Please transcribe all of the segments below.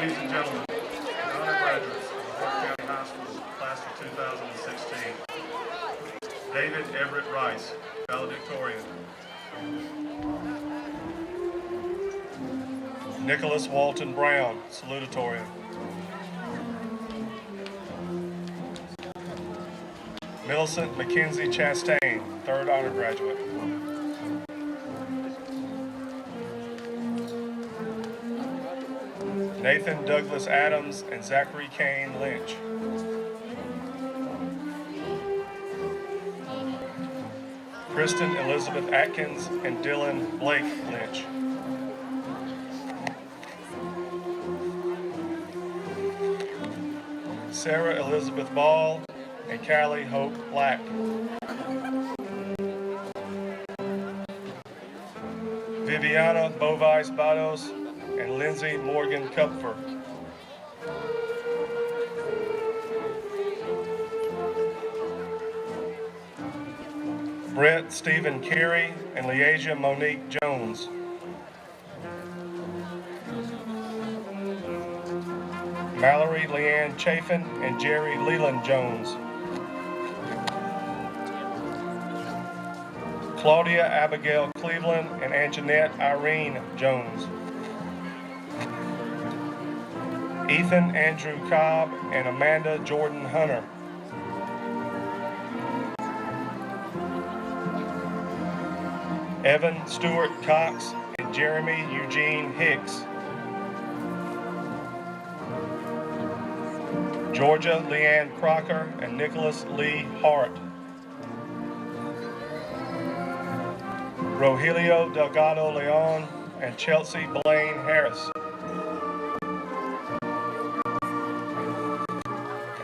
Ladies and gentlemen, the honor graduates of the Hart County High School, class of 2016. David Everett Rice, valedictorian. Nicholas Walton Brown, salutatorian. Millicent Mackenzie Chastain, third honor graduate. Nathan Douglas Adams and Zachary Kane Lynch. Kristen Elizabeth Atkins and Dylan Blake Lynch. Sarah Elizabeth Ball and Callie Hope Black. Viviana Bovice Bados and Lindsay Morgan Kupfer. Brett Stephen Carey and Leasia Monique Jones. Mallory Leanne Chafin and Jerry Leland Jones. Claudia Abigail Cleveland and Anjanette Irene Jones. Ethan Andrew Cobb and Amanda Jordan Hunter. Evan Stewart Cox and Jeremy Eugene Hicks. Georgia Leanne Crocker and Nicholas Lee Hart. Rogelio Delgado Leon and Chelsea Blaine Harris.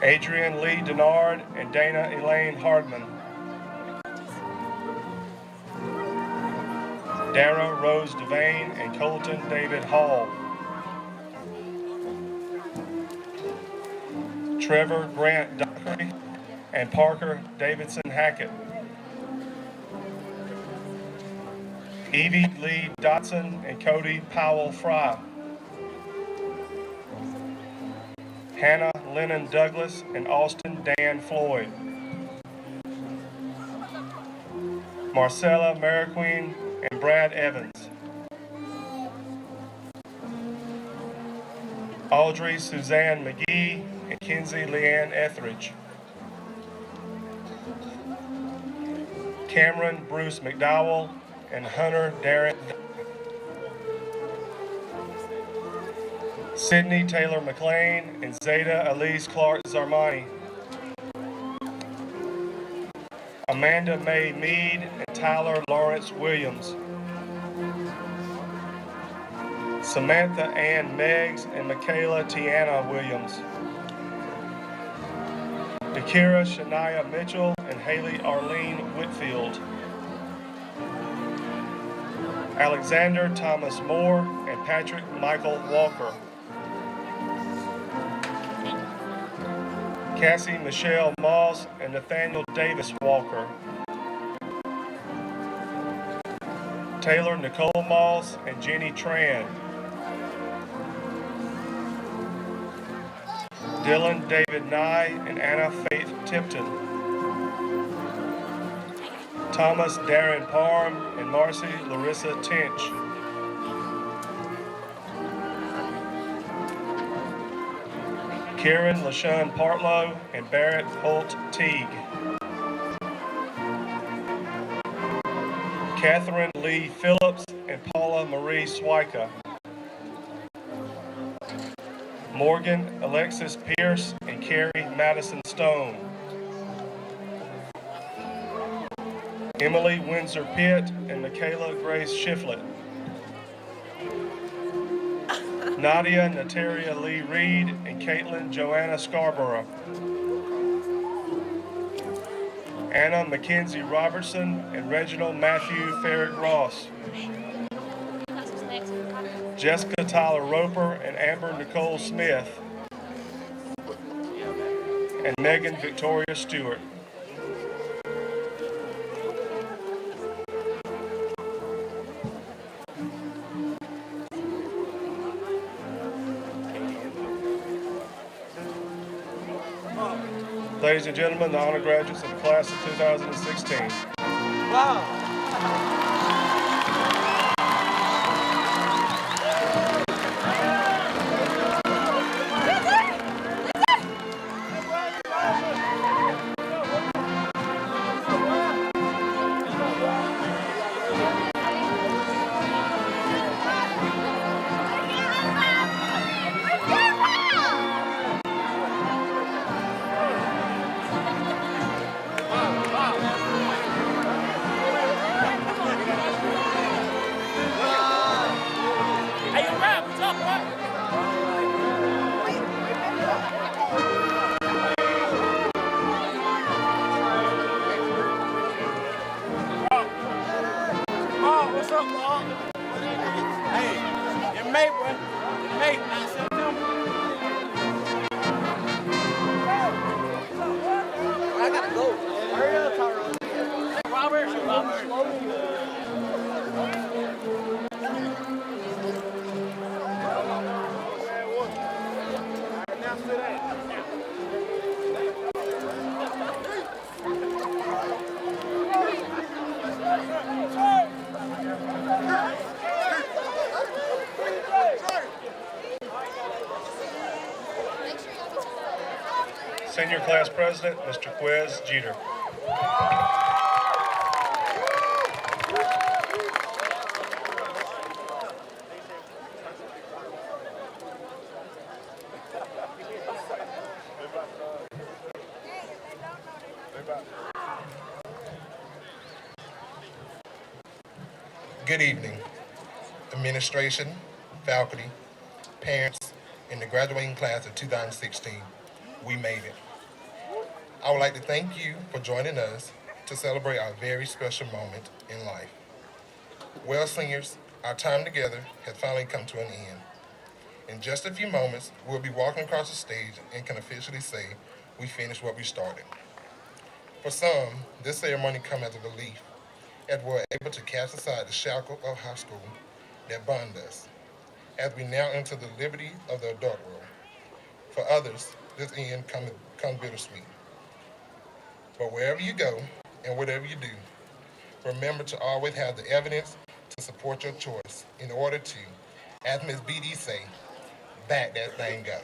Adrian Lee Denard and Dana Elaine Hardman. Dara Rose Devane and Colton David Hall. Trevor Grant Dockery and Parker Davidson Hackett. Evie Lee Dotson and Cody Powell Fry. Hannah Lennon Douglas and Austin Dan Floyd. Marcella Mariqueen and Brad Evans. Audrey Suzanne McGee and Kinsey Leanne Etheridge. Cameron Bruce McDowell and Hunter Darren. Sydney Taylor McLean and Zeta Elise Clark Zarmani. Amanda Mae Mead and Tyler Lawrence Williams. Samantha Ann Meggs and Michaela Tiana Williams. Dakira Shania Mitchell and Haley Arlene Whitfield. Alexander Thomas Moore and Patrick Michael Walker. Cassie Michelle Moss and Nathaniel Davis Walker. Taylor Nicole Moss and Jenny Tran. Dylan David Nye and Anna Faith Tipton. Thomas Darren Parham and Marcy Larissa Tinch. Karen LaShawn Partlow and Barrett Holt Teague. Catherine Lee Phillips and Paula Marie Swyka. Morgan Alexis Pierce and Carrie Madison Stone. Emily Windsor Pitt and Michaela Grace Shiflett. Nadia Nataria Lee Reed and Caitlin Joanna Scarborough. Anna Mackenzie Robertson and Reginald Matthew Farrick Ross. Jessica Tyler Roper and Amber Nicole Smith. And Megan Victoria Stewart. Ladies and gentlemen, the honor graduates of the class of 2016. Wow. What's up, Paul? Hey, in May, bro. In May, not September. I gotta go. Hurry up, Tyrone. Robert. Senior Class President, Mr. Quez Jeter. Good evening, administration, faculty, parents, and the graduating class of 2016. We made it. I would like to thank you for joining us to celebrate our very special moment in life. Well, seniors, our time together has finally come to an end. In just a few moments, we'll be walking across the stage and can officially say we finished what we started. For some, this ceremony comes as a relief, as we're able to cast aside the shackle of high school that bond us, as we now enter the liberty of the adult world. For others, this end comes bittersweet. But wherever you go and whatever you do, remember to always have the evidence to support your choice in order to, as Ms. BD say, back that thing up.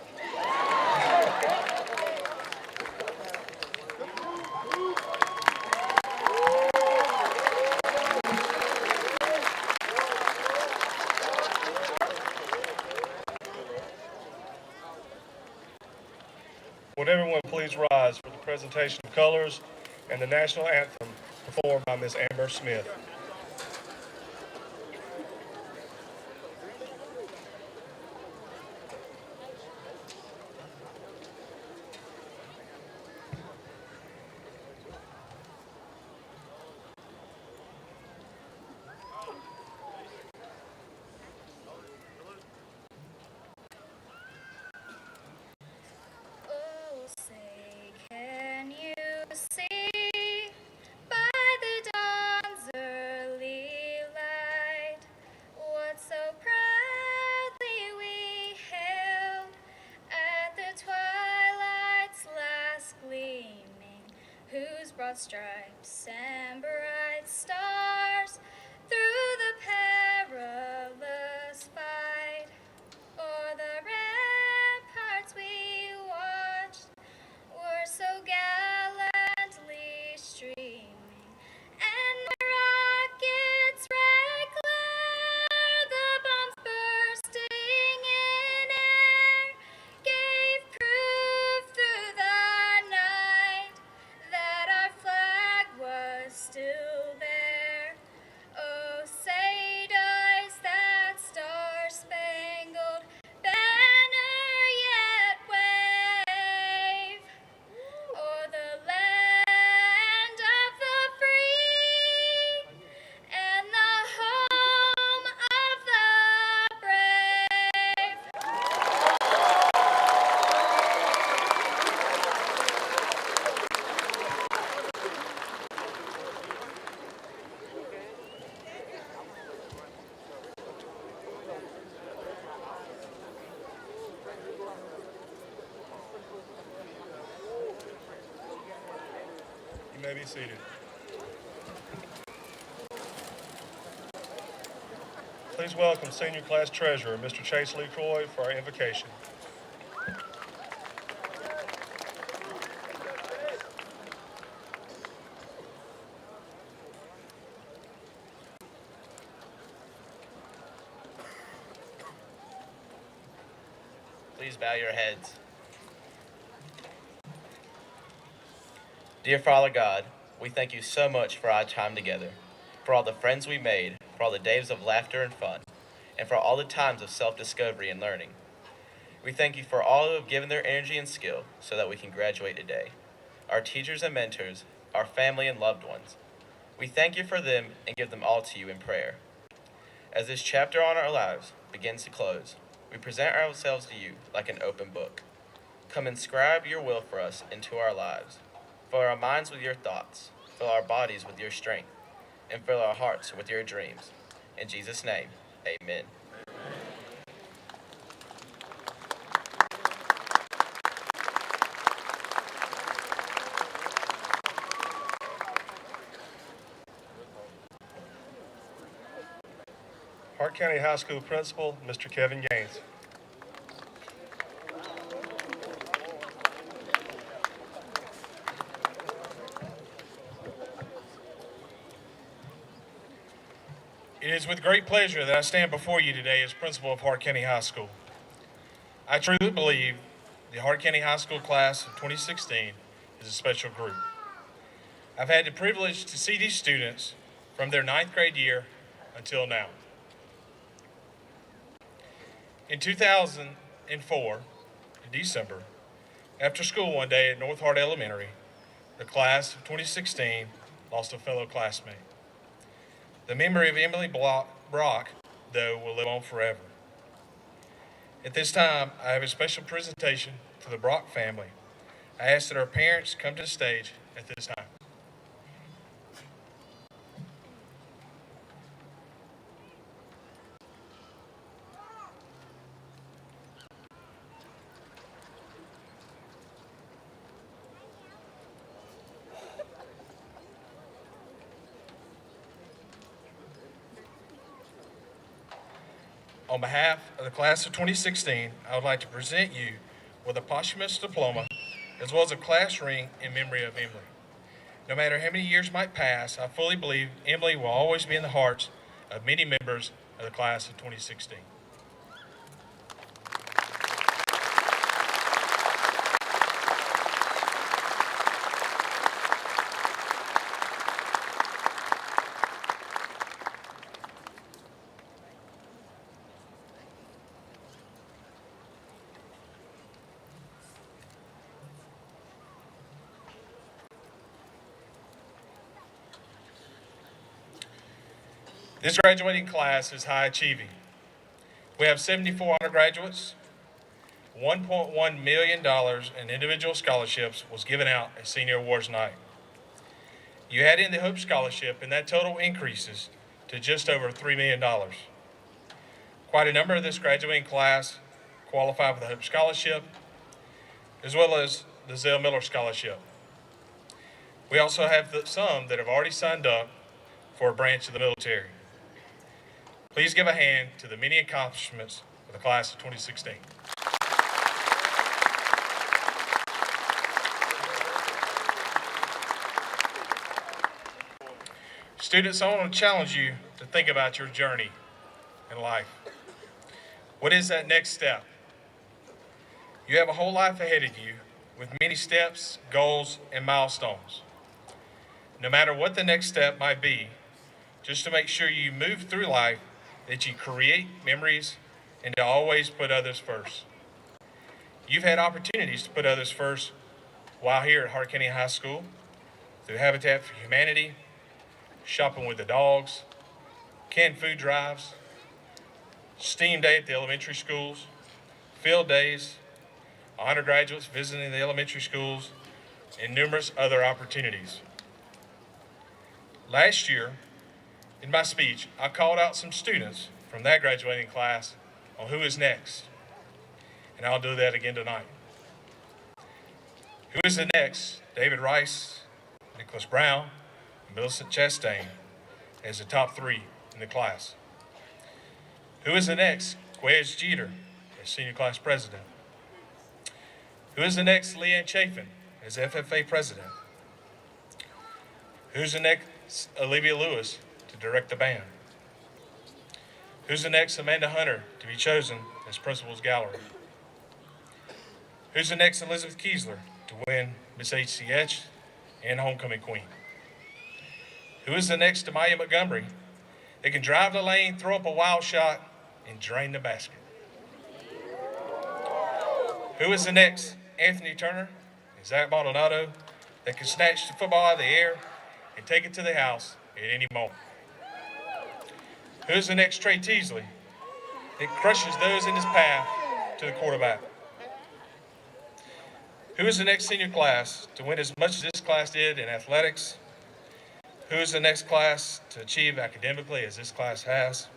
Would everyone please rise for the presentation of colors and the national anthem performed by Ms. Amber Smith. Broad stripes and bright stars through the perilous fight. O'er the ramparts we watched were so gallantly streaming, and the rockets' red glare, the bombs bursting in air, gave proof through the night that our flag was still may be seated. Please welcome Senior Class Treasurer, Mr. Chase Lee Croy, for our invocation. Please bow your heads. Dear Father God, we thank you so much for our time together, for all the friends we made, for all the days of laughter and fun, and for all the times of self-discovery and learning. We thank you for all who have given their energy and skill so that we can graduate today. Our teachers and mentors, our family and loved ones. We thank you for them and give them all to you in prayer. As this chapter on our lives begins to close, we present ourselves to you like an open book. Come inscribe your will for us into our lives. Fill our minds with your thoughts, fill our bodies with your strength, and fill our hearts with your dreams. In Jesus' name, amen. Hart County High School Principal, Mr. Kevin Gaines. It is with great pleasure that I stand before you today as principal of Hart County High School. I truly believe the Hart County High School class of 2016 is a special group. I've had the privilege to see these students from their 9th grade year until now. In 2004, in December, after school one day at North Hart Elementary, the class of 2016 lost a fellow classmate. The memory of Emily Brock, though, will live on forever. At this time, I have a special presentation to the Brock family. I ask that our parents come to the stage at this time. On behalf of the class of 2016, I would like to present you with a posthumous diploma as well as a class ring in memory of Emily. No matter how many years might pass, I fully believe Emily will always be in the hearts of many members of the class of 2016. This graduating class is high achieving. We have 74 undergraduates. $1.1 million in individual scholarships was given out at Senior Awards Night. You add in the Hope Scholarship and that total increases to just over $3 million. Quite a number of this graduating class qualify for the Hope Scholarship as well as the Zell Miller Scholarship. We also have some that have already signed up for a branch of the military. Please give a hand to the many accomplishments of the class of 2016. Students, I want to challenge you to think about your journey in life. What is that next step? You have a whole life ahead of you with many steps, goals, and milestones. No matter what the next step might be, just to make sure you move through life, that you create memories and to always put others first. You've had opportunities to put others first while here at Hart County High School through Habitat for Humanity, shopping with the dogs, canned food drives, STEAM day at the elementary schools, field days, undergraduates visiting the elementary schools, and numerous other opportunities. Last year, in my speech, I called out some students from that graduating class on who is next, and I'll do that again tonight. Who is the next? David Rice, Nicholas Brown, and Millicent Chastain as the top 3 in the class. Who is the next Quez Jeter as senior class president? Who is the next Leanne Chafin as FFA president? Who's the next Olivia Lewis to direct the band? Who's the next Amanda Hunter to be chosen as principal's gallery? Who's the next Elizabeth Kiesler to win Miss HCH and Homecoming Queen? Who is the next Amaya Montgomery that can drive the lane, throw up a wild shot, and drain the basket? Who is the next Anthony Turner and Zach Maldonado that can snatch the football out of the air and take it to the house at any moment? Who's the next Trey Teasley that crushes those in his path to the quarterback? Who is the next senior class to win as much as this class did in athletics? Who is the next class to achieve academically as this class has?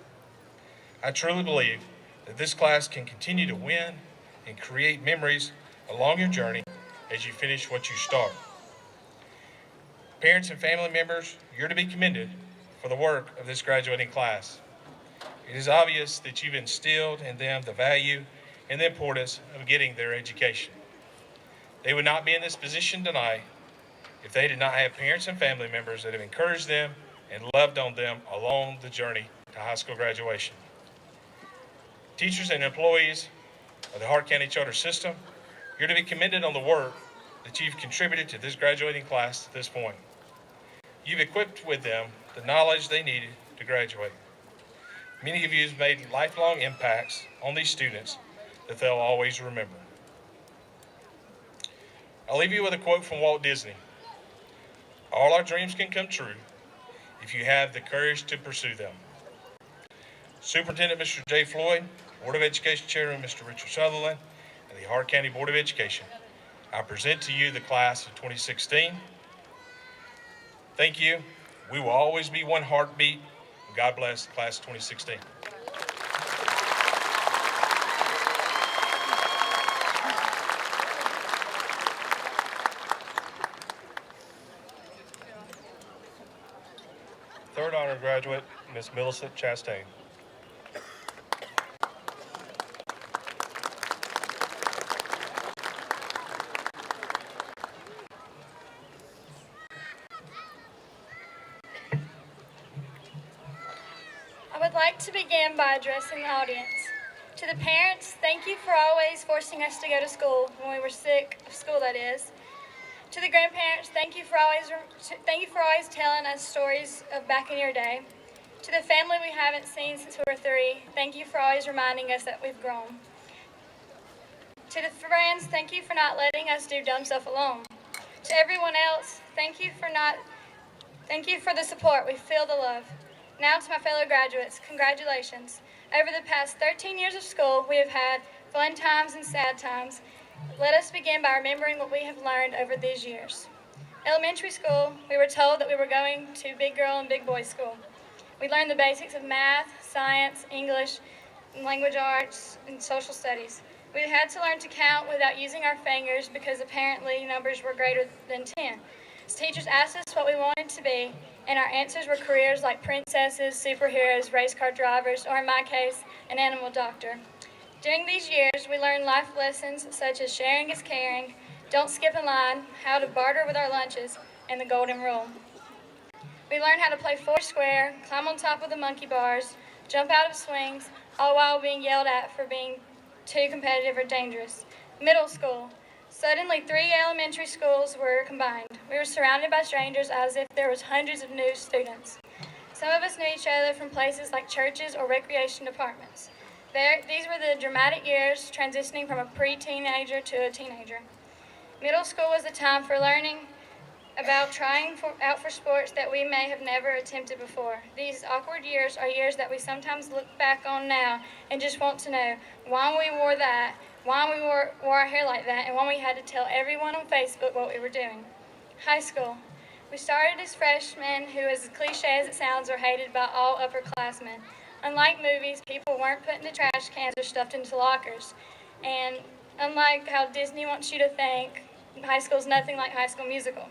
I truly believe that this class can continue to win and create memories along your journey as you finish what you start. Parents and family members, you're to be commended for the work of this graduating class. It is obvious that you've instilled in them the value and the importance of getting their education. They would not be in this position tonight if they did not have parents and family members that have encouraged them and loved on them along the journey to high school graduation. Teachers and employees of the Hart County Charter System, you're to be commended on the work that you've contributed to this graduating class to this point. You've equipped with them the knowledge they needed to graduate. Many of you have made lifelong impacts on these students that they'll always remember. I'll leave you with a quote from Walt Disney. All our dreams can come true if you have the courage to pursue them. Superintendent Mr. Jay Floyd, Board of Education Chairman Mr. Richard Sutherland, and the Hart County Board of Education, I present to you the class of 2016. Thank you. We will always be one heartbeat. God bless the class of 2016. Third honor graduate, Ms. Millicent Chastain. I would like to begin by addressing the audience. To the parents, thank you for always forcing us to go to school when we were sick of school, that is. To the grandparents, thank you for always telling us stories of back in your day. To the family we haven't seen since we were 3, thank you for always reminding us that we've grown. To the friends, thank you for not letting us do dumb stuff alone. To everyone else, thank you for the support. We feel the love. Now to my fellow graduates, congratulations. Over the past 13 years of school, we have had fun times and sad times. Let us begin by remembering what we have learned over these years. Elementary school, we were told that we were going to big girl and big boy school. We learned the basics of math, science, English, language arts, and social studies. We had to learn to count without using our fingers because apparently numbers were greater than 10. Teachers asked us what we wanted to be, and our answers were careers like princesses, superheroes, race car drivers, or in my case, an animal doctor. During these years, we learned life lessons such as sharing is caring, don't skip in line, how to barter with our lunches, and the golden rule. We learned how to play foursquare, climb on top of the monkey bars, jump out of swings, all while being yelled at for being too competitive or dangerous. Middle school. Suddenly, 3 elementary schools were combined. We were surrounded by strangers as if there was hundreds of new students. Some of us knew each other from places like churches or recreation departments. These were the dramatic years, transitioning from a pre-teenager to a teenager. Middle school was the time for learning about trying out for sports that we may have never attempted before. These awkward years are years that we sometimes look back on now and just want to know why we wore that, why we wore our hair like that, and why we had to tell everyone on Facebook what we were doing. High school. We started as freshmen who, as cliche as it sounds, are hated by all upperclassmen. Unlike movies, people weren't put into trash cans or stuffed into lockers. And unlike how Disney wants you to think, high school is nothing like High School Musical.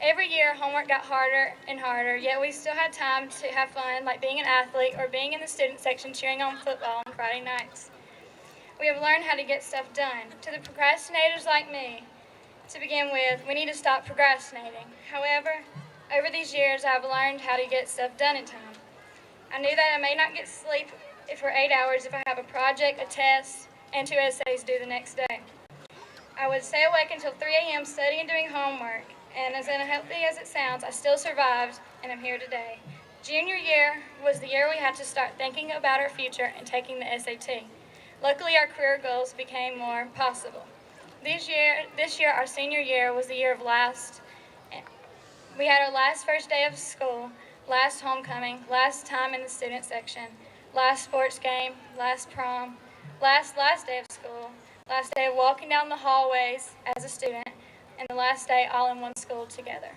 Every year, homework got harder and harder, yet we still had time to have fun, like being an athlete or being in the student section cheering on football on Friday nights. We have learned how to get stuff done. To the procrastinators like me, to begin with, we need to stop procrastinating. However, over these years, I've learned how to get stuff done in time. I knew that I may not get sleep for 8 hours if I have a project, a test, and 2 essays due the next day. I would stay awake until 3 a.m. studying and doing homework, and as unhealthy as it sounds, I still survived and am here today. Junior year was the year we had to start thinking about our future and taking the SAT. Luckily, our career goals became more possible. This year, our senior year was the year of last. We had our last first day of school, last homecoming, last time in the student section, last sports game, last prom, last day of school, last day of walking down the hallways as a student, and the last day all in one school together.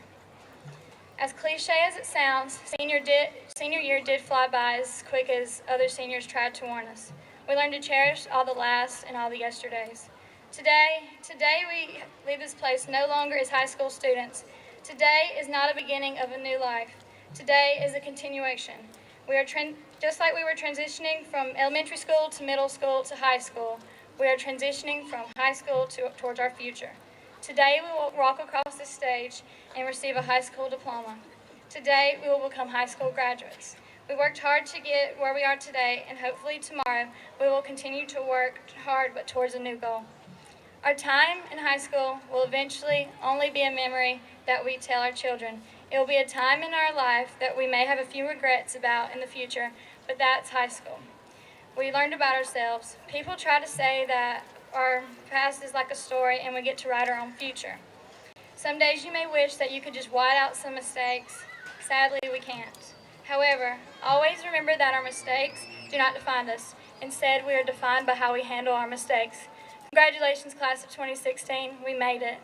As cliche as it sounds, senior year did fly by as quick as other seniors tried to warn us. We learned to cherish all the last and all the yesterdays. Today we leave this place no longer as high school students. Today is not a beginning of a new life. Today is a continuation. We are just like we were transitioning from elementary school to middle school to high school. We are transitioning from high school towards our future. Today we will walk across this stage and receive a high school diploma. Today we will become high school graduates. We worked hard to get where we are today, and hopefully tomorrow we will continue to work hard but towards a new goal. Our time in high school will eventually only be a memory that we tell our children. It will be a time in our life that we may have a few regrets about in the future, but that's high school. We learned about ourselves. People try to say that our past is like a story and we get to write our own future. Some days you may wish that you could just white out some mistakes. Sadly, we can't. However, always remember that our mistakes do not define us. Instead, we are defined by how we handle our mistakes. Congratulations, class of 2016. We made it.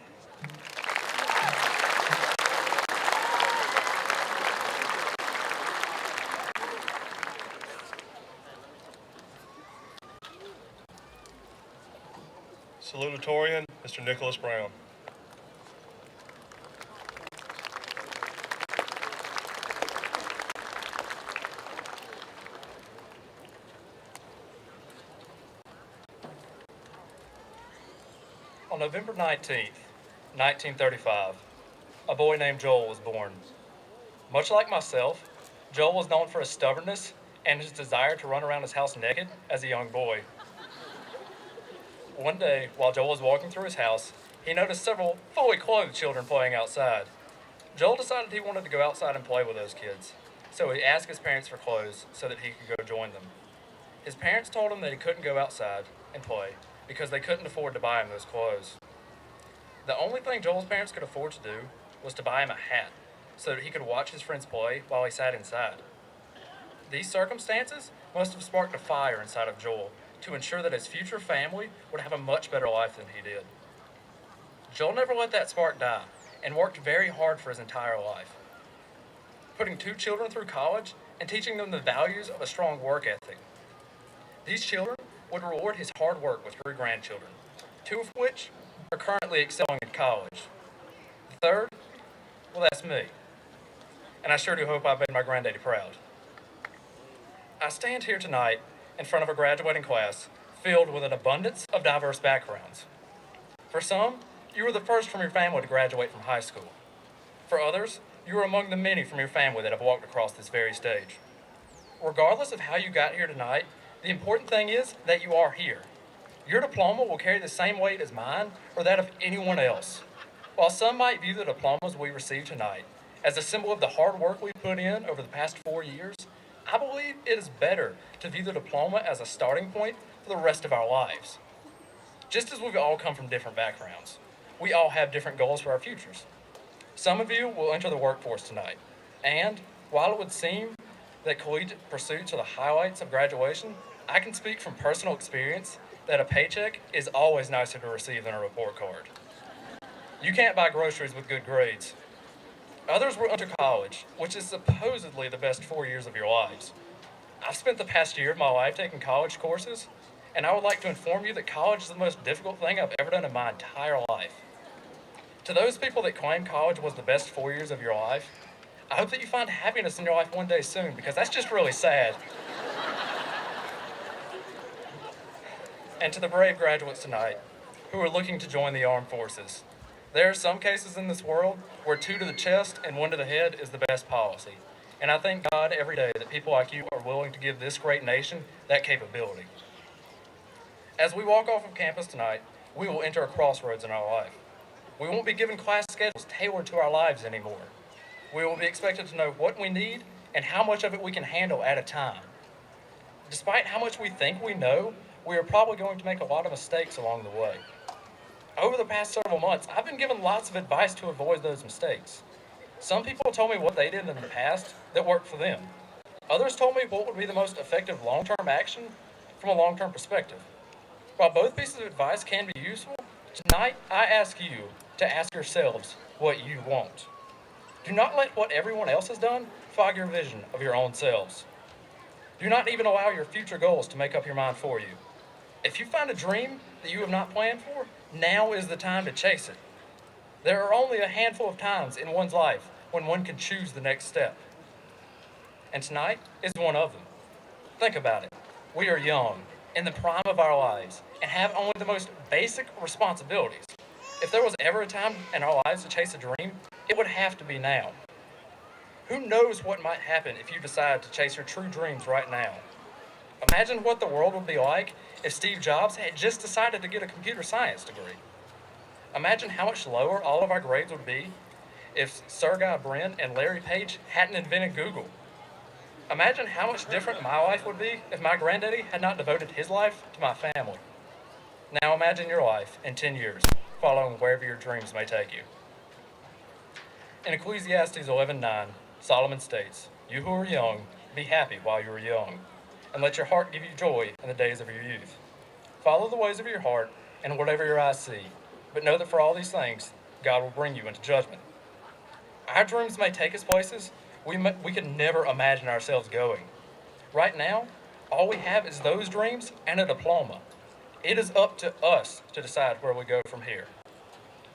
Salutatorian, Mr. Nicholas Brown. On November 19th, 1935, a boy named Joel was born. Much like myself, Joel was known for his stubbornness and his desire to run around his house naked as a young boy. One day, while Joel was walking through his house, he noticed several fully clothed children playing outside. Joel decided he wanted to go outside and play with those kids, so he asked his parents for clothes so that he could go join them. His parents told him that he couldn't go outside and play because they couldn't afford to buy him those clothes. The only thing Joel's parents could afford to do was to buy him a hat so that he could watch his friends play while he sat inside. These circumstances must have sparked a fire inside of Joel to ensure that his future family would have a much better life than he did. Joel never let that spark die and worked very hard for his entire life, putting 2 children through college and teaching them the values of a strong work ethic. These children would reward his hard work with 3 grandchildren, 2 of which are currently excelling in college. The third, well, that's me. And I sure do hope I've made my granddaddy proud. I stand here tonight in front of a graduating class filled with an abundance of diverse backgrounds. For some, you were the first from your family to graduate from high school. For others, you were among the many from your family that have walked across this very stage. Regardless of how you got here tonight, the important thing is that you are here. Your diploma will carry the same weight as mine or that of anyone else. While some might view the diplomas we receive tonight as a symbol of the hard work we put in over the past 4 years, I believe it is better to view the diploma as a starting point for the rest of our lives. Just as we've all come from different backgrounds, we all have different goals for our futures. Some of you will enter the workforce tonight, and while it would seem that collegiate pursuits are the highlights of graduation, I can speak from personal experience that a paycheck is always nicer to receive than a report card. You can't buy groceries with good grades. Others will enter college, which is supposedly the best 4 years of your lives. I've spent the past year of my life taking college courses, and I would like to inform you that college is the most difficult thing I've ever done in my entire life. To those people that claim college was the best 4 years of your life, I hope that you find happiness in your life one day soon, because that's just really sad. And to the brave graduates tonight who are looking to join the armed forces, there are some cases in this world where 2 to the chest and 1 to the head is the best policy. And I thank God every day that people like you are willing to give this great nation that capability. As we walk off of campus tonight, we will enter a crossroads in our life. We won't be given class schedules tailored to our lives anymore. We will be expected to know what we need and how much of it we can handle at a time. Despite how much we think we know, we are probably going to make a lot of mistakes along the way. Over the past several months, I've been given lots of advice to avoid those mistakes. Some people told me what they did in the past that worked for them. Others told me what would be the most effective long-term action from a long-term perspective. While both pieces of advice can be useful, tonight I ask you to ask yourselves what you want. Do not let what everyone else has done fog your vision of your own selves. Do not even allow your future goals to make up your mind for you. If you find a dream that you have not planned for, now is the time to chase it. There are only a handful of times in one's life when one can choose the next step. And tonight is one of them. Think about it. We are young, in the prime of our lives, and have only the most basic responsibilities. If there was ever a time in our lives to chase a dream, it would have to be now. Who knows what might happen if you decide to chase your true dreams right now? Imagine what the world would be like if Steve Jobs had just decided to get a computer science degree. Imagine how much lower all of our grades would be if Sergey Brin and Larry Page hadn't invented Google. Imagine how much different my life would be if my granddaddy had not devoted his life to my family. Now imagine your life in 10 years, following wherever your dreams may take you. In Ecclesiastes 11:9, Solomon states, "You who are young, be happy while you are young, and let your heart give you joy in the days of your youth. Follow the ways of your heart and whatever your eyes see, but know that for all these things, God will bring you into judgment." Our dreams may take us places we could never imagine ourselves going. Right now, all we have is those dreams and a diploma. It is up to us to decide where we go from here.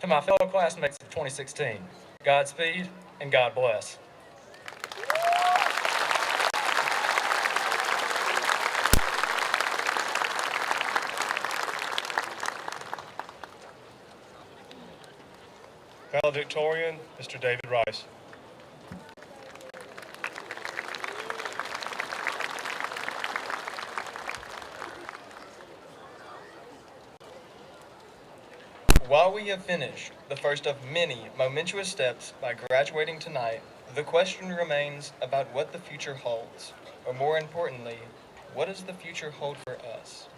To my fellow classmates of 2016, Godspeed and God bless. Valedictorian, Mr. David Rice. While we have finished the first of many momentous steps by graduating tonight, the question remains about what the future holds, or more importantly, what does the future hold for us?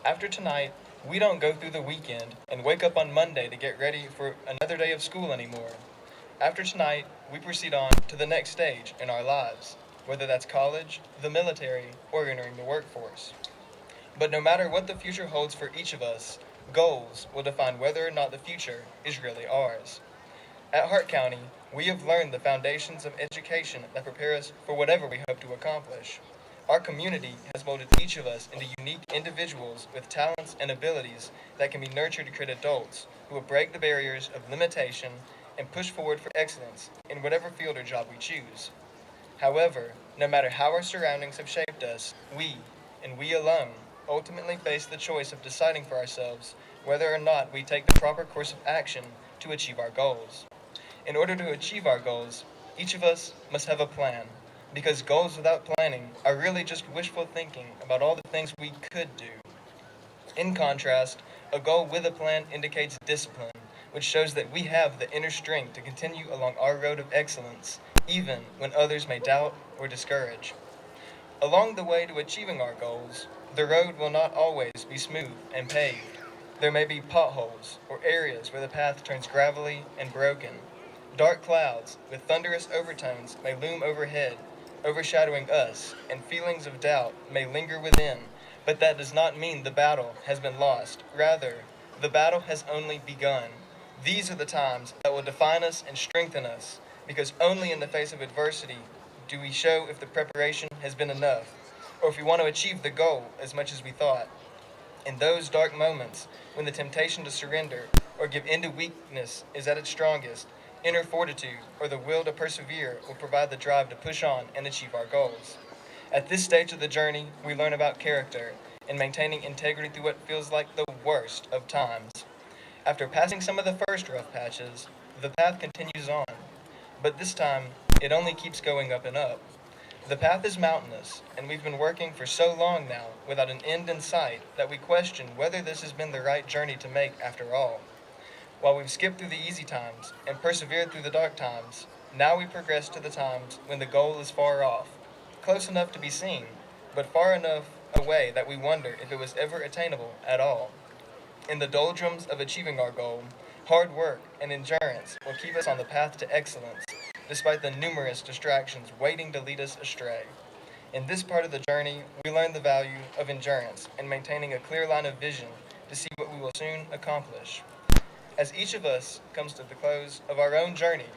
After tonight, we don't go through the weekend and wake up on Monday to get ready for another day of school anymore. After tonight, we proceed on to the next stage in our lives, whether that's college, the military, or entering the workforce. But no matter what the future holds for each of us, goals will define whether or not the future is really ours. At Hart County, we have learned the foundations of education that prepare us for whatever we hope to accomplish. Our community has molded each of us into unique individuals with talents and abilities that can be nurtured to create adults who will break the barriers of limitation and push forward for excellence in whatever field or job we choose. However, no matter how our surroundings have shaped us, we, and we alone, ultimately face the choice of deciding for ourselves whether or not we take the proper course of action to achieve our goals. In order to achieve our goals, each of us must have a plan, because goals without planning are really just wishful thinking about all the things we could do. In contrast, a goal with a plan indicates discipline, which shows that we have the inner strength to continue along our road of excellence, even when others may doubt or discourage. Along the way to achieving our goals, the road will not always be smooth and paved. There may be potholes or areas where the path turns gravelly and broken. Dark clouds with thunderous overtones may loom overhead, overshadowing us, and feelings of doubt may linger within, but that does not mean the battle has been lost. Rather, the battle has only begun. These are the times that will define us and strengthen us, because only in the face of adversity do we show if the preparation has been enough, or if we want to achieve the goal as much as we thought. In those dark moments, when the temptation to surrender or give in to weakness is at its strongest, inner fortitude, or the will to persevere will provide the drive to push on and achieve our goals. At this stage of the journey, we learn about character and maintaining integrity through what feels like the worst of times. After passing some of the first rough patches, the path continues on, but this time, it only keeps going up and up. The path is mountainous, and we've been working for so long now without an end in sight that we question whether this has been the right journey to make after all. While we've skipped through the easy times and persevered through the dark times, now we progress to the times when the goal is far off, close enough to be seen, but far enough away that we wonder if it was ever attainable at all. In the doldrums of achieving our goal, hard work and endurance will keep us on the path to excellence, despite the numerous distractions waiting to lead us astray. In this part of the journey, we learn the value of endurance and maintaining a clear line of vision to see what we will soon accomplish. As each of us comes to the close of our own journey,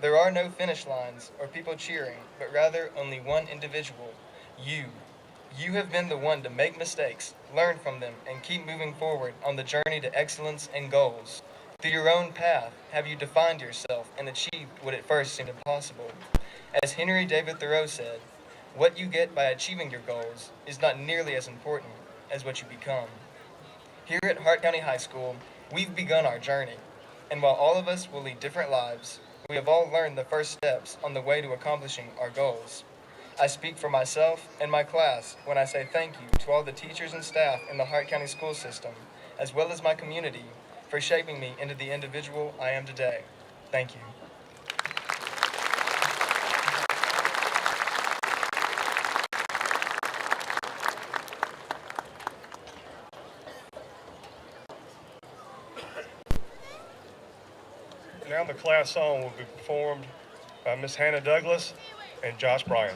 there are no finish lines or people cheering, but rather only one individual, you. You have been the one to make mistakes, learn from them, and keep moving forward on the journey to excellence and goals. Through your own path, have you defined yourself and achieved what at first seemed impossible? As Henry David Thoreau said, what you get by achieving your goals is not nearly as important as what you become. Here at Hart County High School, we've begun our journey, and while all of us will lead different lives, we have all learned the first steps on the way to accomplishing our goals. I speak for myself and my class when I say thank you to all the teachers and staff in the Hart County school system, as well as my community, for shaping me into the individual I am today. Thank you. Now the class song will be performed by Miss Hannah Douglas and Josh Bryan.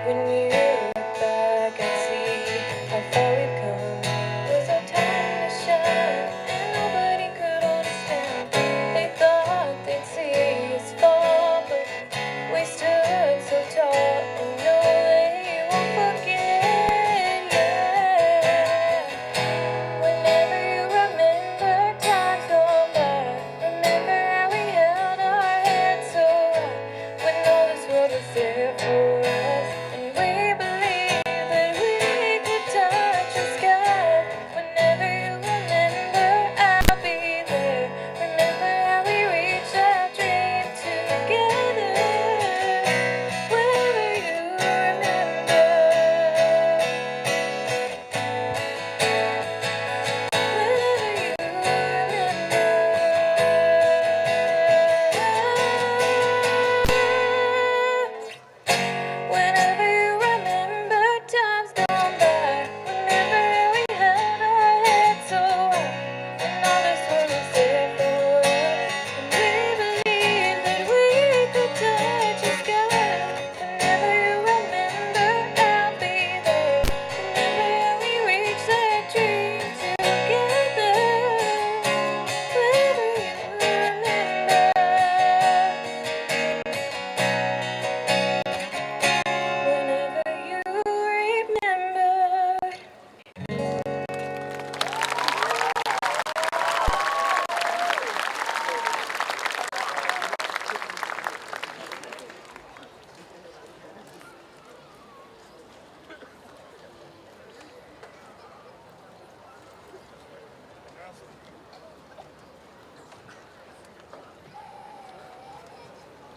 When you look back and see how far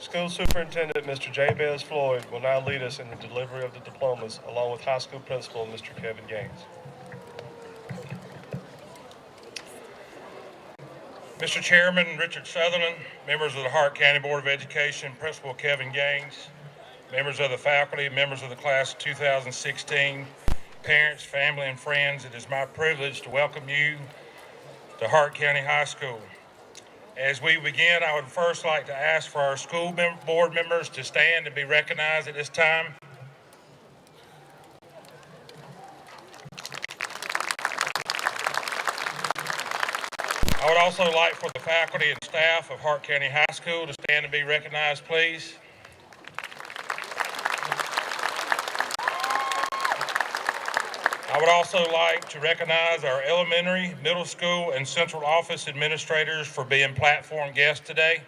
School Superintendent Mr. Jabez Floyd will now lead us in the delivery of the diplomas along with High School Principal Mr. Kevin Gaines. Mr. Chairman Richard Sutherland, members of the Hart County Board of Education, Principal Kevin Gaines, members of the faculty, members of the class of 2016, parents, family, and friends, it is my privilege to welcome you to Hart County High School. As we begin, I would first like to ask for our school board members to stand and be recognized at this time. I would also like for the faculty and staff of Hart County High School to stand and be recognized, please. I would also like to recognize our elementary, middle school, and central office administrators for being platform guests today.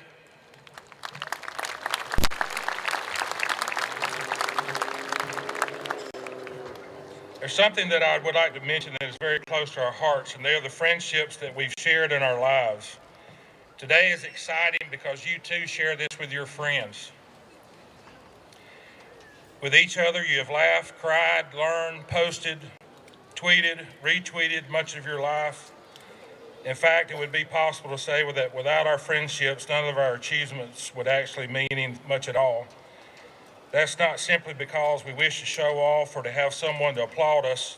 There's something that I would like to mention that is very close to our hearts, and they are the friendships that we've shared in our lives. Today is exciting because you too share this with your friends. With each other, you have laughed, cried, learned, posted, tweeted, retweeted much of your life. In fact, it would be possible to say that without our friendships, none of our achievements would actually mean much at all. That's not simply because we wish to show off or to have someone to applaud us.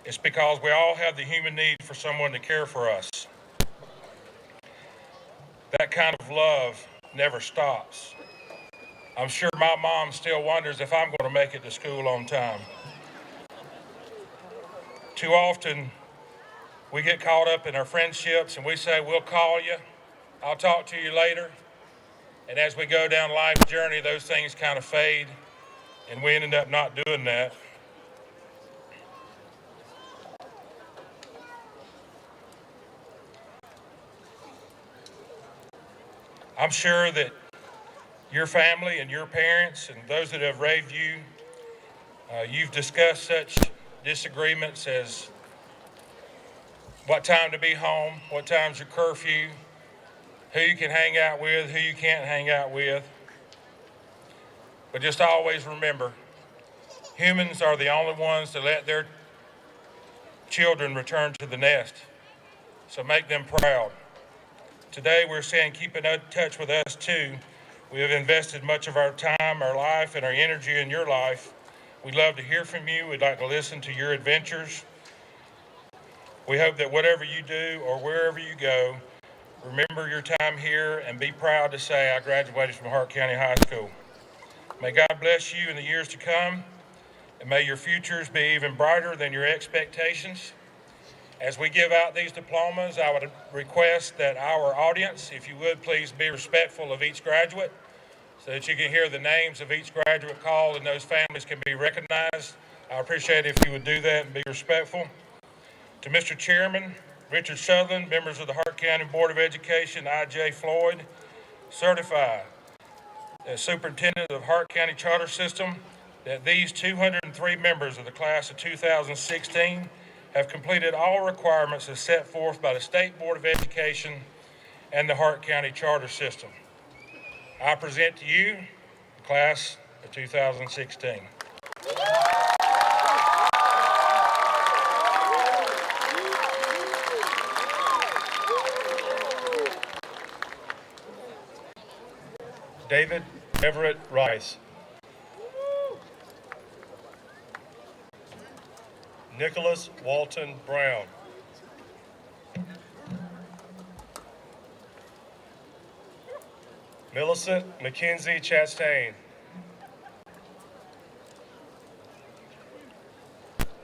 It's because we all have the human need for someone to care for us. That kind of love never stops. I'm sure my mom still wonders if I'm going to make it to school on time. Too often, we get caught up in our friendships and we say, we'll call you, I'll talk to you later. And as we go down life's journey, those things kind of fade and we ended up not doing that. I'm sure that your family and your parents and those that have raised you, you've discussed such disagreements as what time to be home, what time's your curfew, who you can hang out with, who you can't hang out with. But just always remember, humans are the only ones to let their children return to the nest. So make them proud. Today we're saying keep in touch with us too. We have invested much of our time, our life, and our energy in your life. We'd love to hear from you. We'd like to listen to your adventures. We hope that whatever you do or wherever you go, remember your time here and be proud to say, I graduated from Hart County High School. May God bless you in the years to come, and may your futures be even brighter than your expectations. As we give out these diplomas, I would request that our audience, if you would, please be respectful of each graduate so that you can hear the names of each graduate called and those families can be recognized. I appreciate it if you would do that and be respectful. To Mr. Chairman, Richard Sutherland, members of the Hart County Board of Education, I.J. Floyd, certify as Superintendent of Hart County Charter System that these 203 members of the class of 2016 have completed all requirements as set forth by the State Board of Education and the Hart County Charter System. I present to you the class of 2016. David Everett Rice. Nicholas Walton Brown. Millicent Mackenzie Chastain.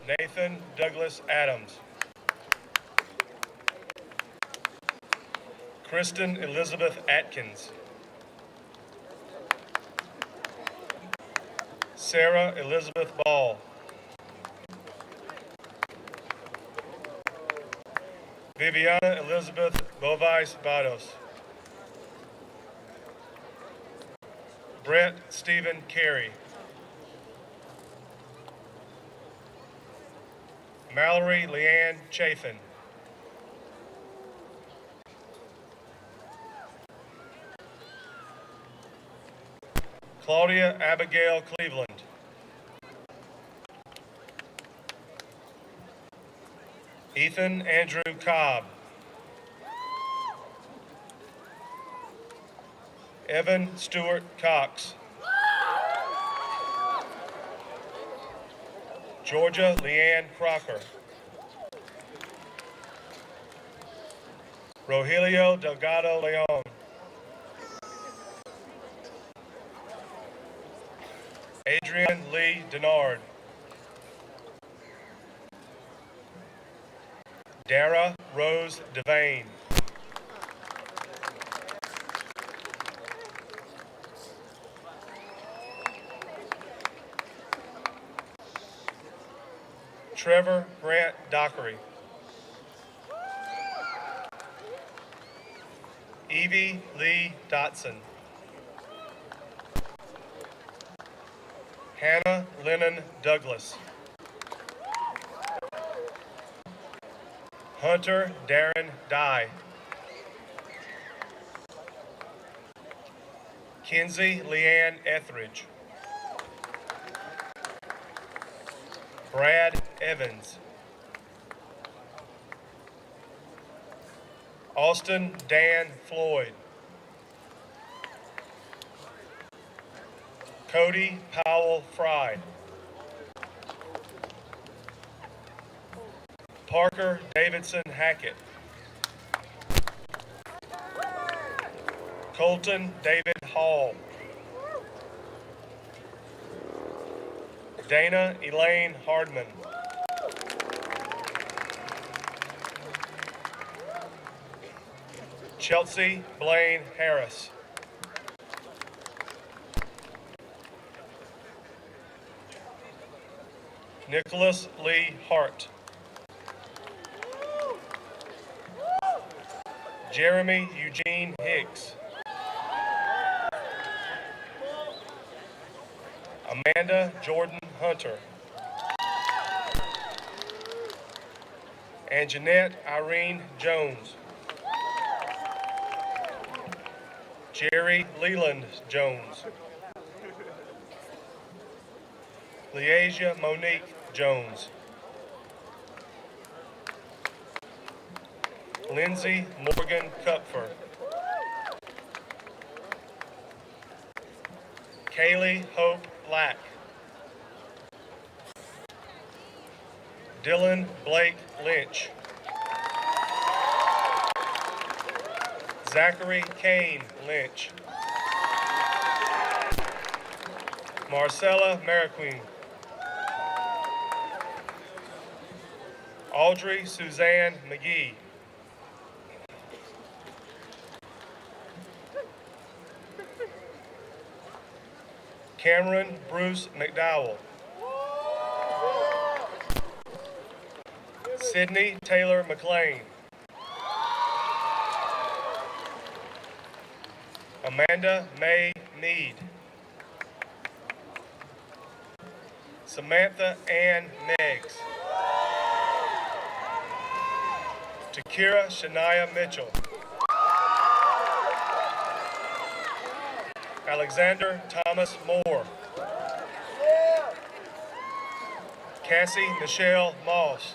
Nathan Douglas Adams. Kristen Elizabeth Atkins. Sarah Elizabeth Ball. Viviana Elizabeth Bovice Vados. Brett Stephen Carey. Mallory Leanne Chafin. Claudia Abigail Cleveland. Ethan Andrew Cobb. Evan Stewart Cox. Georgia Leanne Crocker. Rogelio Delgado Leon. Adrian Lee Denard. Dara Rose Devane. Trevor Grant Dockery. Evie Lee Dotson. Hannah Lennon Douglas. Hunter Darren Dye. Kinsey Leanne Etheridge. Brad Evans. Austin Dan Floyd. Cody Powell Fry. Parker Davidson Hackett. Colton David Hall. Dana Elaine Hardman. Chelsea Blaine Harris. Nicholas Lee Hart. Jeremy Eugene Hicks. Amanda Jordan Hunter. And Jeanette Irene Jones. Jerry Leland Jones. Leasia Monique Jones. Lindsay Morgan Kupfer. Kaylee Hope Black. Dylan Blake Lynch. Zachary Kane Lynch. Marcella Mariquin. Audrey Suzanne McGee. Cameron Bruce McDowell. Sydney Taylor McLean. Amanda May Mead. Samantha Ann Meggs. Takira Shania Mitchell. Alexander Thomas Moore. Cassie Michelle Moss.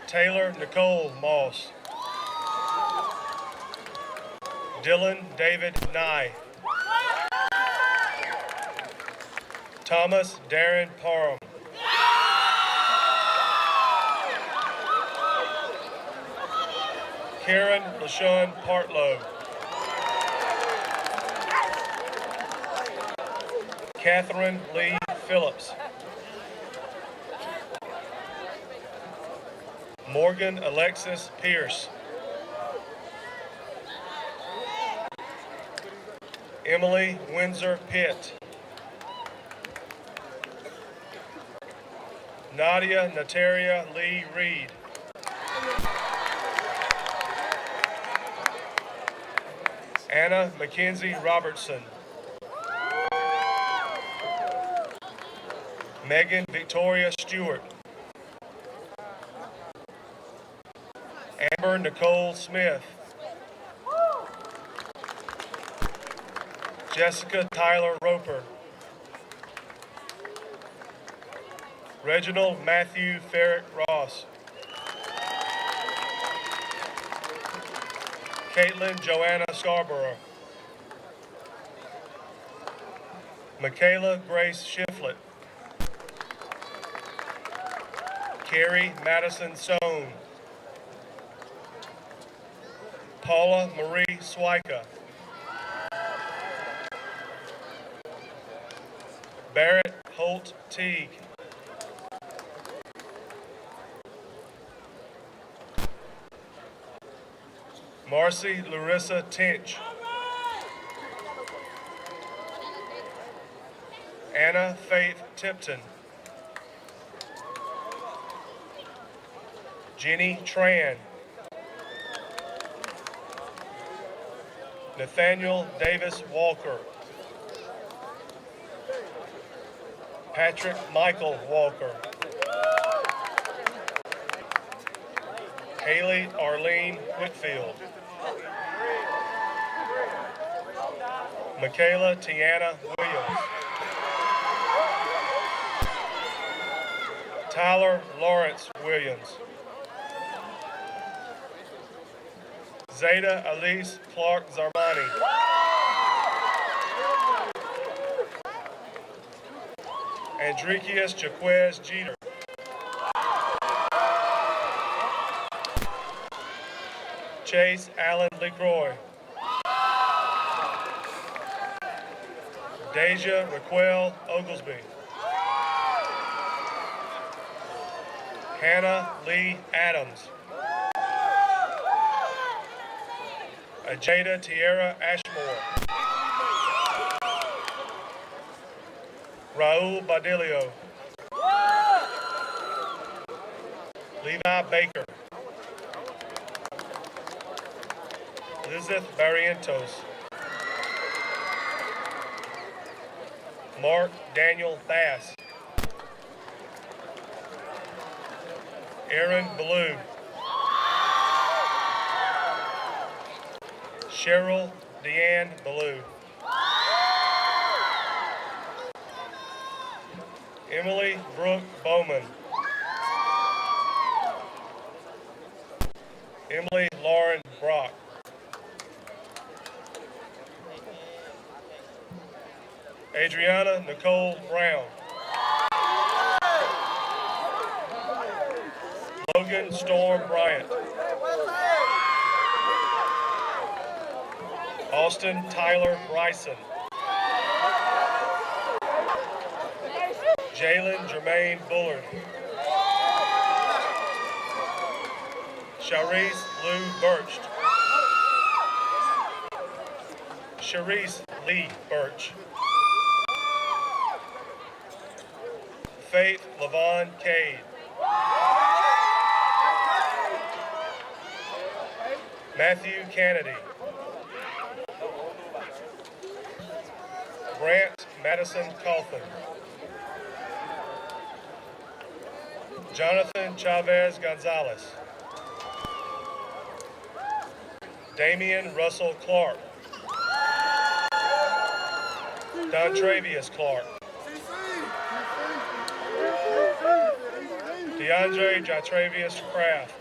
Taylor Nicole Moss. Dylan David Nye. Thomas Darren Parham. Karen LaShawn Partlow. Catherine Lee Phillips. Morgan Alexis Pierce. Emily Windsor Pitt. Nadia Nataria Lee Reed. Anna Mackenzie Robertson. Megan Victoria Stewart. Amber Nicole Smith. Jessica Tyler Roper. Reginald Matthew Ferrick Ross. Caitlin Joanna Scarborough. Michaela Grace Shiflett. Carrie Madison Sohn. Paula Marie Swyka. Barrett Holt Teague. Marcy Larissa Tinch. Anna Faith Tipton. Jenny Tran. Nathaniel Davis Walker. Patrick Michael Walker. Haley Arlene Whitfield. Michaela Tiana Williams. Tyler Lawrence Williams. Zeta Elise Clark Zarmani. Andrikius Jaquez Jeter. Chase Allen LeCroy. Deja Raquel Oglesby. Hannah Lee Adams. Ajada Tierra Ashmore. Raul Badilio. Levi Baker. Elizabeth Barrientos. Mark Daniel Bass. Aaron Ballou. Cheryl Deanne Ballou. Emily Brooke Bowman. Emily Lauren Brock. Adriana Nicole Brown. Logan Storm Bryant. Austin Tyler Bryson. Jalen Jermaine Bullard. Sharice Lou Birch. Sharice Lee Birch. Faith Lavon Cade. Matthew Kennedy. Grant Madison Coffin. Jonathan Chavez Gonzalez. Damian Russell Clark. Dontravius Clark. DeAndre Jatravius Kraft.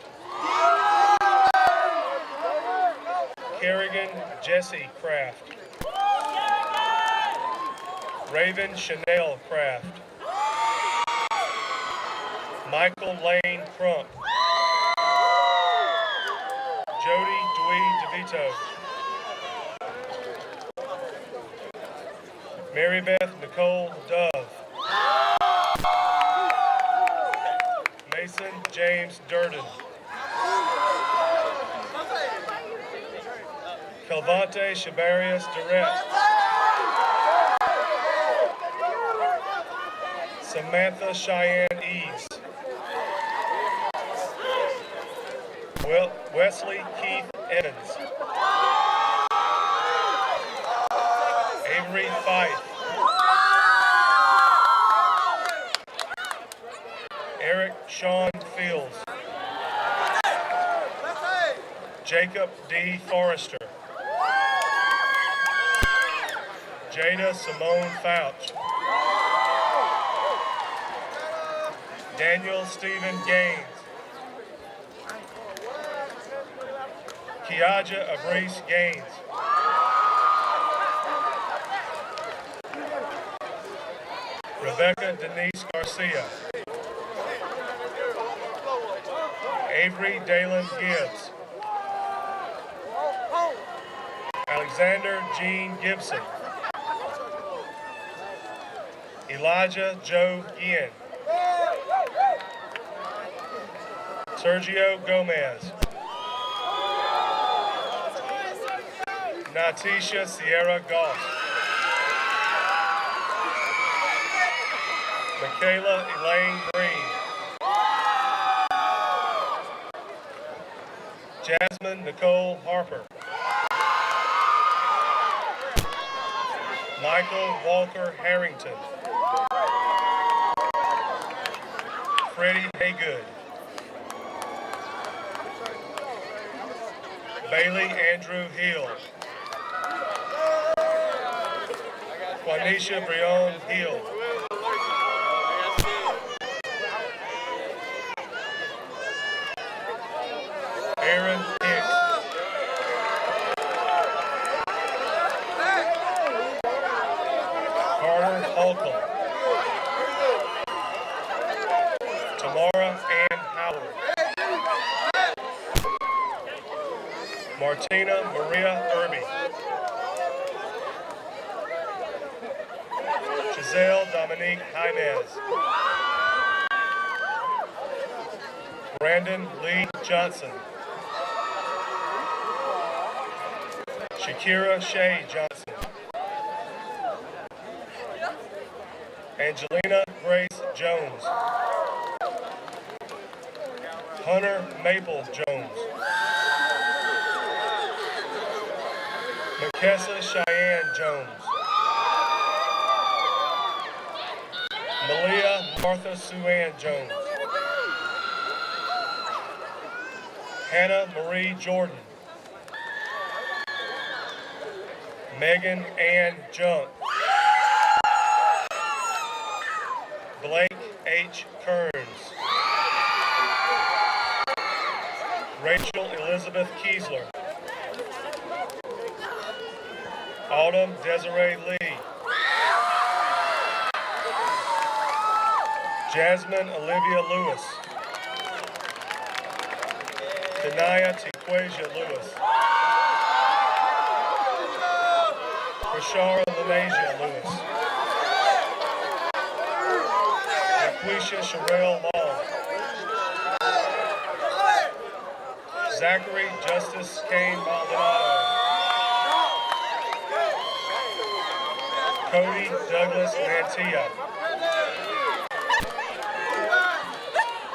Kerrigan Jesse Kraft. Raven Chanel Kraft. Michael Lane Crump. Jody Dwee DeVito. Mary Beth Nicole Dove. Mason James Durden. Calvante Shabarius Durrett. Samantha Cheyenne Eves. Wesley Keith Evans. Avery Fife. Eric Sean Fields. Jacob D. Forrester. Jada Simone Fouch. Daniel Stephen Gaines. Kiaja Abrice Gaines. Rebecca Denise Garcia. Avery Dalen Gibbs. Alexander Gene Gibson. Elijah Joe Guillen. Sergio Gomez. Natisha Sierra Goff. Michaela Elaine Green. Jasmine Nicole Harper. Michael Walker Harrington. Freddie Haygood. Bailey Andrew Hill. Juanisha Brion Hill. Aaron Hicks. Carter Holcomb. Tamara Ann Howard. Martina Maria Irby. Giselle Dominique Jaimez. Brandon Lee Johnson. Shakira Shay Johnson. Angelina Grace Jones. Hunter Maple Jones. Makessa Cheyenne Jones. Malia Martha Suann Jones. Hannah Marie Jordan. Megan Ann Junk. Blake H. Kearns. Rachel Elizabeth Kiesler. Autumn Desiree Lee. Jasmine Olivia Lewis. Tanaya Tequasia Lewis. Rashara Lanasia Lewis. Laquisha Sherelle Long. Zachary Justice Kane Maldonado. Cody Douglas Mantilla.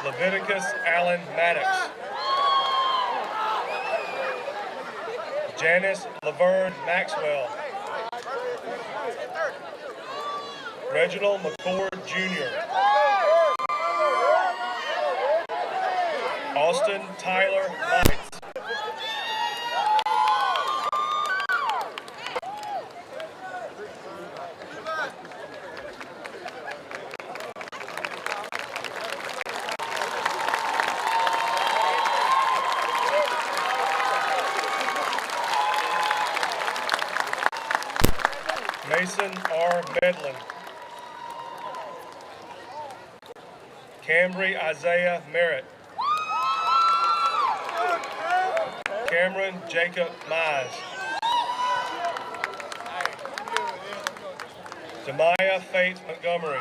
Leviticus Allen Maddox. Janice Laverne Maxwell. Reginald McCord Jr. Austin Tyler Mites. Mason R. Medlin. Cambry Isaiah Merritt. Cameron Jacob Mize. Demaya Faith Montgomery.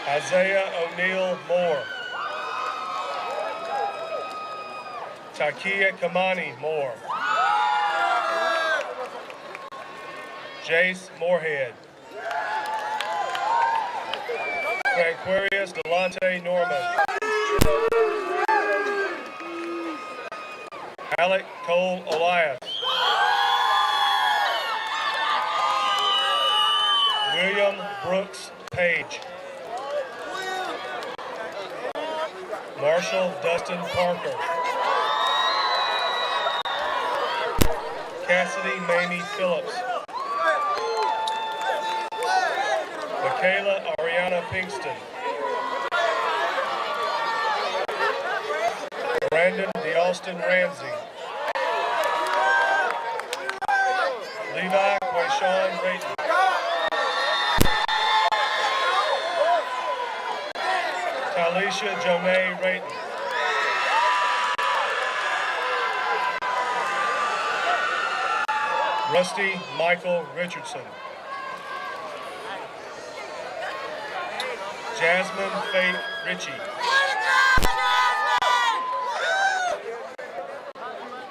Isaiah O'Neill Moore. Takia Kamani Moore. Jace Moorhead. Franquarius Delonte Norman. Alec Cole Elias. William Brooks Page. Marshall Dustin Parker. Cassidy Mamie Phillips. Michaela Ariana Pinkston. Brandon DeAustin Ramsey. Levi Quayshawn Rayton. Talisha Jonay Rayton. Rusty Michael Richardson. Jasmine Faith Ritchie.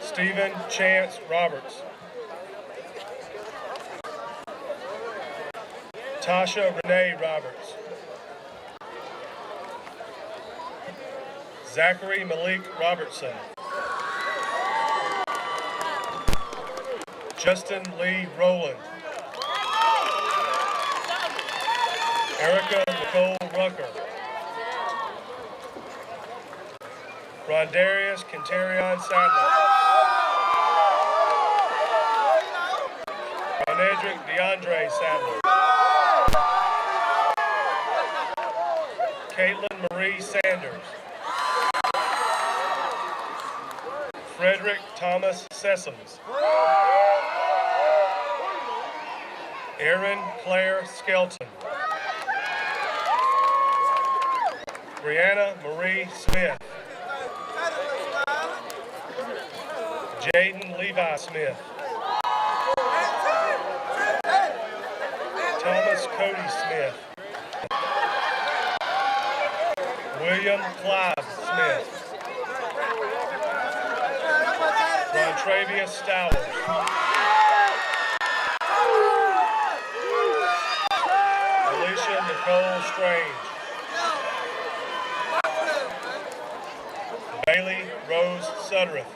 Stephen Chance Roberts. Tasha Renee Roberts. Zachary Malik Robertson. Justin Lee Rowland. Erica Nicole Rucker. Rondarius Kenterion Sadler. Ronedrick DeAndre Sadler. Caitlin Marie Sanders. Frederick Thomas Sessoms. Erin Claire Skelton. Brianna Marie Smith. Jaden Levi Smith. Thomas Cody Smith. William Clive Smith. Rontravius Stowers. Alicia Nicole Strange. Bailey Rose Suddereth.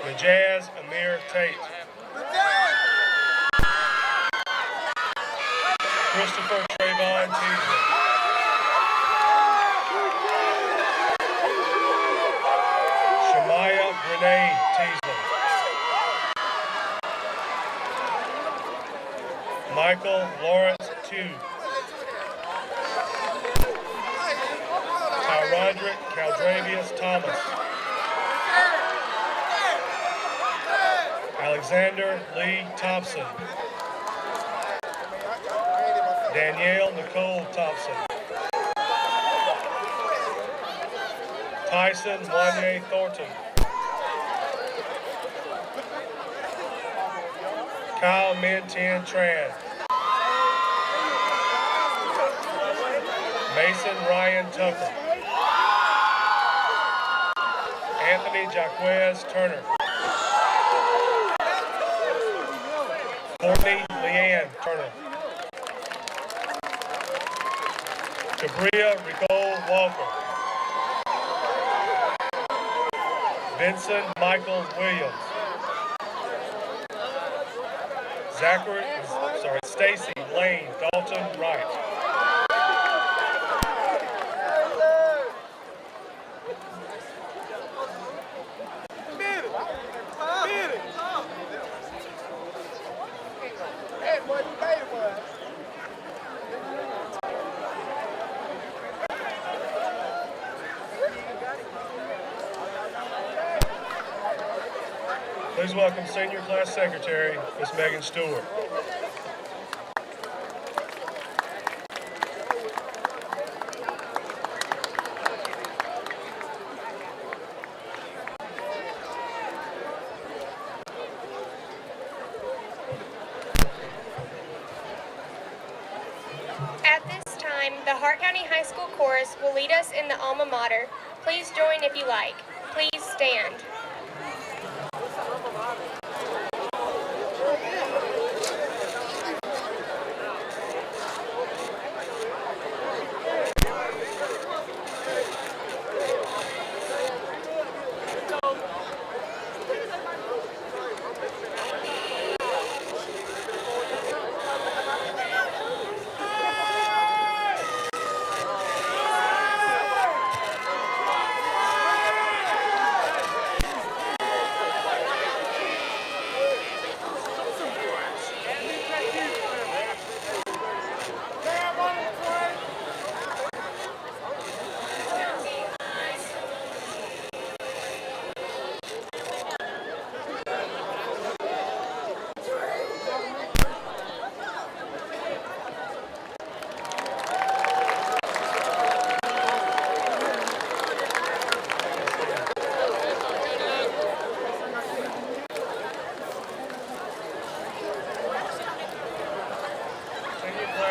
Najaz Amir Tate. Christopher Trayvon Teasley. Shamaya Renee Teasley. Michael Lawrence Tew. Tyrodrick Caldravius Thomas. Alexander Lee Thompson. Danielle Nicole Thompson. Tyson Wanye Thornton. Kyle Mintin Tran. Mason Ryan Tucker. Anthony Jaquez Turner. Courtney Leanne Turner. Cabria Ricole Walker. Vincent Michael Williams. Stacy Lane Dalton Wright. Please welcome Senior Class Secretary, Ms. Megan Stewart. At this time, the Hart County High School Chorus will lead us in the Alma Mater. Please join if you like. Please stand.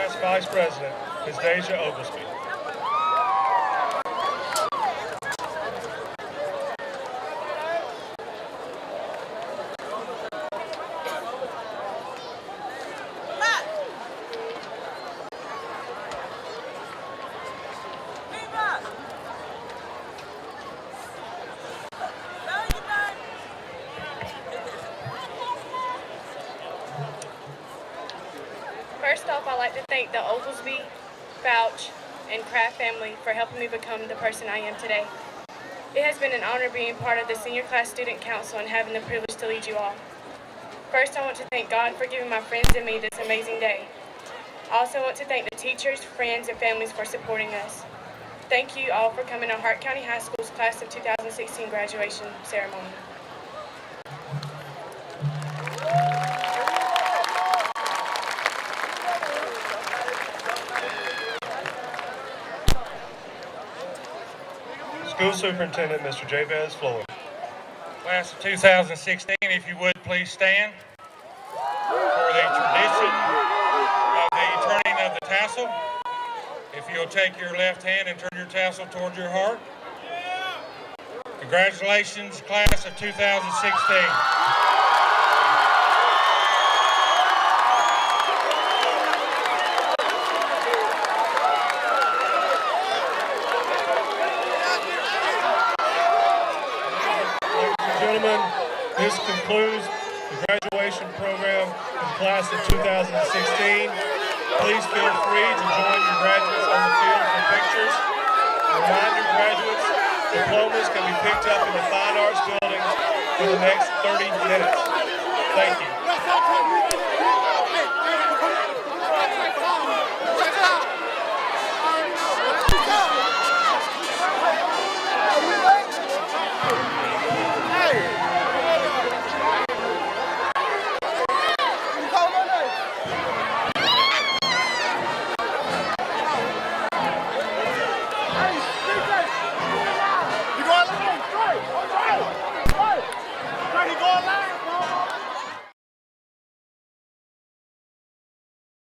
Class Vice President, Ms. Deja Oglesby. First off, I'd like to thank the Oglesby, Fouch, and Kraft family for helping me become the person I am today. It has been an honor being part of the Senior Class Student Council and having the privilege to lead you all. First, I want to thank God for giving my friends and me this amazing day. I also want to thank the teachers, friends, and families for supporting us. Thank you all for coming to Hart County High School's Class of 2016 graduation ceremony. School Superintendent, Mr. Jabez Floyd. Class of 2016, if you would please stand for the tradition of the turning of the tassel. If you'll take your left hand and turn your tassel toward your heart. Congratulations, class of 2016. Gentlemen, this concludes the graduation program for the class of 2016. Please feel free to join your graduates on the field for pictures. Reminder graduates, diplomas can be picked up in the Fine Arts Building for the next 30 minutes. Thank you.